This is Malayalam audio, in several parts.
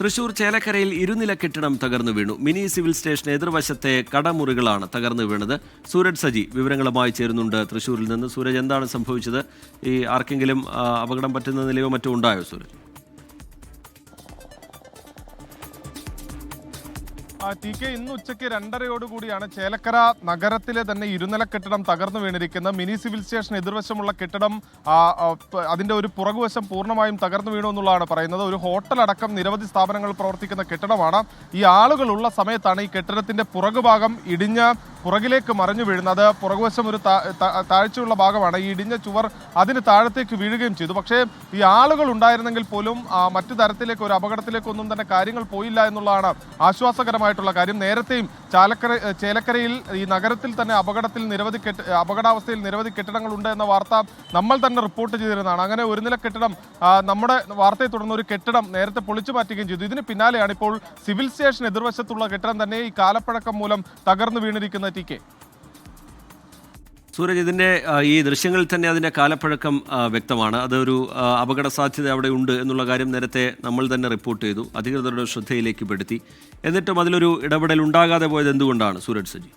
തൃശൂർ ചേലക്കരയിൽ ഇരുനില കെട്ടിടം തകർന്നു വീണു. മിനി സിവിൽ സ്റ്റേഷൻ എതിർവശത്തെ കടമുറികളാണ് തകർന്നു വീണത്. സൂരജ് സജി വിവരങ്ങളുമായി ചേരുന്നുണ്ട് തൃശൂരിൽ നിന്ന്. സൂരജ്, എന്താണ് സംഭവിച്ചത്? ഈ ആർക്കെങ്കിലും അപകടം പറ്റുന്ന നിലയോ മറ്റോ ഉണ്ടായോ സൂരജ്? ടി കെ, ഇന്ന് ഉച്ചയ്ക്ക് 2:30 ചേലക്കര നഗരത്തിലെ തന്നെ ഇരുനില കെട്ടിടം തകർന്നു വീണിരിക്കുന്നത്. മിനി സിവിൽ സ്റ്റേഷൻ എതിർവശമുള്ള കെട്ടിടം അതിന്റെ ഒരു പുറകുവശം പൂർണ്ണമായും തകർന്നു വീണു എന്നുള്ളതാണ് പറയുന്നത്. ഒരു ഹോട്ടൽ അടക്കം നിരവധി സ്ഥാപനങ്ങൾ പ്രവർത്തിക്കുന്ന കെട്ടിടമാണ്. ഈ ആളുകളുള്ള സമയത്താണ് ഈ കെട്ടിടത്തിന്റെ പുറകുഭാഗം ഇടിഞ്ഞ് പുറകിലേക്ക് മറിഞ്ഞു വീഴുന്നത്. പുറകുവശം ഒരു താഴ്ചയുള്ള ഭാഗമാണ്. ഈ ഇടിഞ്ഞ ചുവർ അതിന് താഴത്തേക്ക് വീഴുകയും ചെയ്തു. പക്ഷേ ഈ ആളുകൾ ഉണ്ടായിരുന്നെങ്കിൽ പോലും മറ്റു തരത്തിലേക്ക് ഒരു അപകടത്തിലേക്കൊന്നും തന്നെ കാര്യങ്ങൾ പോയില്ല എന്നുള്ളതാണ് ആശ്വാസകരമായിട്ടുള്ള കാര്യം. നേരത്തെയും ചേലക്കരയിൽ ഈ നഗരത്തിൽ തന്നെ അപകടാവസ്ഥയിൽ നിരവധി കെട്ടിടങ്ങളുണ്ട് എന്ന വാർത്ത നമ്മൾ തന്നെ റിപ്പോർട്ട് ചെയ്തിരുന്നതാണ്. അങ്ങനെ ഒരു നില കെട്ടിടം നമ്മുടെ വാർത്തയെ തുടർന്ന് ഒരു കെട്ടിടം നേരത്തെ പൊളിച്ചു മാറ്റുകയും ചെയ്തു. ഇതിന് പിന്നാലെയാണ് ഇപ്പോൾ സിവിൽ സ്റ്റേഷൻ എതിർവശത്തുള്ള കെട്ടിടം തന്നെ ഈ കാലപ്പഴക്കം മൂലം തകർന്നു വീണിരിക്കുന്ന ടി കെ. സൂരജ്, ഇതിൻ്റെ ഈ ദൃശ്യങ്ങളിൽ തന്നെ അതിൻ്റെ കാലപ്പഴക്കം വ്യക്തമാണ്. അതൊരു അപകട സാധ്യത അവിടെ ഉണ്ട് എന്നുള്ള കാര്യം നേരത്തെ നമ്മൾ തന്നെ റിപ്പോർട്ട് ചെയ്തു, അധികൃതരുടെ ശ്രദ്ധയിലേക്ക് പെടുത്തി. എന്നിട്ടും അതിലൊരു ഇടപെടൽ ഉണ്ടാകാതെ പോയത് എന്തുകൊണ്ടാണ് സൂരജ് സജി?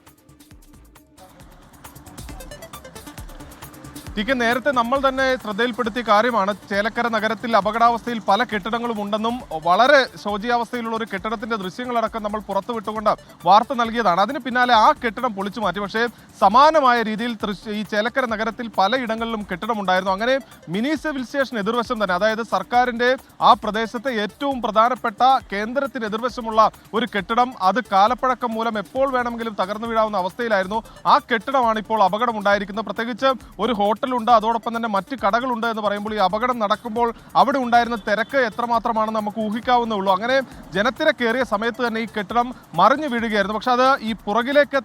ടി കെ, നേരത്തെ നമ്മൾ തന്നെ ശ്രദ്ധയിൽപ്പെടുത്തിയ കാര്യമാണ്. ചേലക്കര നഗരത്തിൽ അപകടാവസ്ഥയിൽ പല കെട്ടിടങ്ങളും ഉണ്ടെന്നും വളരെ ശോചനീയാവസ്ഥയിലുള്ള ഒരു കെട്ടിടത്തിന്റെ ദൃശ്യങ്ങളടക്കം നമ്മൾ പുറത്തുവിട്ടുകൊണ്ട് വാർത്ത നൽകിയതാണ്. അതിന് പിന്നാലെ ആ കെട്ടിടം പൊളിച്ചു മാറ്റി. പക്ഷേ സമാനമായ രീതിയിൽ ഈ ചേലക്കര നഗരത്തിൽ പലയിടങ്ങളിലും കെട്ടിടമുണ്ടായിരുന്നു. അങ്ങനെ മിനി സിവിൽ സ്റ്റേഷൻ എതിർവശം തന്നെ, അതായത് സർക്കാരിന്റെ ആ പ്രദേശത്തെ ഏറ്റവും പ്രധാനപ്പെട്ട കേന്ദ്രത്തിന് എതിർവശമുള്ള ഒരു കെട്ടിടം, അത് കാലപ്പഴക്കം മൂലം എപ്പോൾ വേണമെങ്കിലും തകർന്നു വീഴാവുന്ന അവസ്ഥയിലായിരുന്നു. ആ കെട്ടിടമാണ് ഇപ്പോൾ അപകടമുണ്ടായിരിക്കുന്നത്. പ്രത്യേകിച്ച് ഒരു ഹോട്ടലുണ്ട്, അതോടൊപ്പം തന്നെ മറ്റ് കടകളുണ്ട് എന്ന് പറയുമ്പോൾ ഈ അപകടം നടക്കുമ്പോൾ അവിടെ ഉണ്ടായിരുന്ന തിരക്ക് എത്രമാത്രമാണെന്ന് നമുക്ക് ഊഹിക്കാവുന്നേ ഉള്ളൂ. അങ്ങനെ ജനത്തിരക്കേറിയ സമയത്ത് തന്നെ ഈ കെട്ടിടം മറിഞ്ഞു വീഴുകയായിരുന്നു. പക്ഷെ അത് ഈ പുറകിലേക്ക്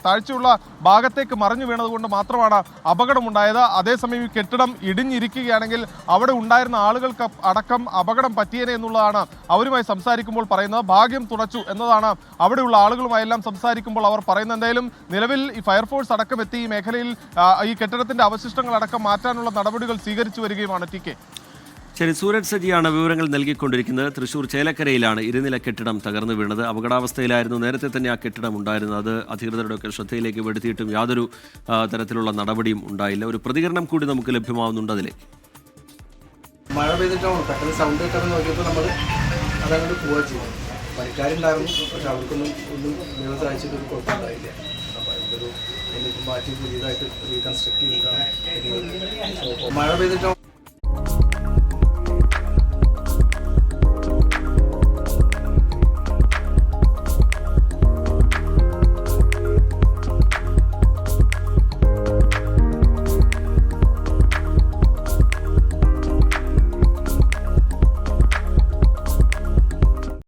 താഴ്ചയുള്ള ഭാഗത്തേക്ക് മറിഞ്ഞു വീണതുകൊണ്ട് മാത്രമാണ് അപകടമുണ്ടായത്. അതേസമയം ഈ കെട്ടിടം ഇടിഞ്ഞിരിക്കുകയാണെങ്കിൽ അവിടെ ഉണ്ടായിരുന്ന ആളുകൾക്ക് അടക്കം അപകടം പറ്റിയേനെ എന്നുള്ളതാണ് അവരുമായി സംസാരിക്കുമ്പോൾ പറയുന്നത്. ഭാഗ്യം തുണച്ചു എന്നതാണ് അവിടെയുള്ള ആളുകളുമായെല്ലാം സംസാരിക്കുമ്പോൾ അവർ പറയുന്നത്. എന്തായാലും നിലവിൽ ഈ ഫയർഫോഴ്സ് അടക്കം എത്തി ഈ മേഖലയിൽ ഈ കെട്ടിടത്തിന്റെ അവശിഷ്ടങ്ങൾ അടക്കം മാറ്റാനുള്ള നടപടികൾ സ്വീകരിച്ചു വരികയുമാണ്. ടി കെ, ശരി, സൂരജ് സജിയാണ് വിവരങ്ങൾ നൽകിക്കൊണ്ടിരിക്കുന്നത്. തൃശൂർ ചേലക്കരയിലാണ് ഇരുനില കെട്ടിടം തകർന്നു വീണത്. അപകടാവസ്ഥയിലായിരുന്നു നേരത്തെ തന്നെ ആ കെട്ടിടം ഉണ്ടായിരുന്നത്. അത് അധികൃതരുടെയൊക്കെ ശ്രദ്ധയിലേക്ക് പെടുത്തിയിട്ടും യാതൊരു തരത്തിലുള്ള നടപടിയും ഉണ്ടായില്ല. ഒരു പ്രതികരണം കൂടി നമുക്ക് ലഭ്യമാവുന്നുണ്ട് അതിലേക്ക്. മഴ പെയ്തിട്ടാണ് പെട്ടെന്ന് സൗണ്ട് കേട്ടപ്പോൾ നോക്കിയപ്പോൾ നമ്മൾ അതങ്ങോട്ട് പോവുക ചെയ്യും. പണിക്കാരുണ്ടായിരുന്നു, പക്ഷെ അവർക്കൊന്നും ദിവസം അയച്ചിട്ടൊരു കുഴപ്പമുണ്ടായില്ല. അപ്പോൾ അതിൻ്റെ എന്നിട്ട് മാറ്റി പുതിയതായിട്ട് റീകൺസ്ട്രക്ട് ചെയ്തിട്ടാണ് മഴ പെയ്തിട്ടാണ്.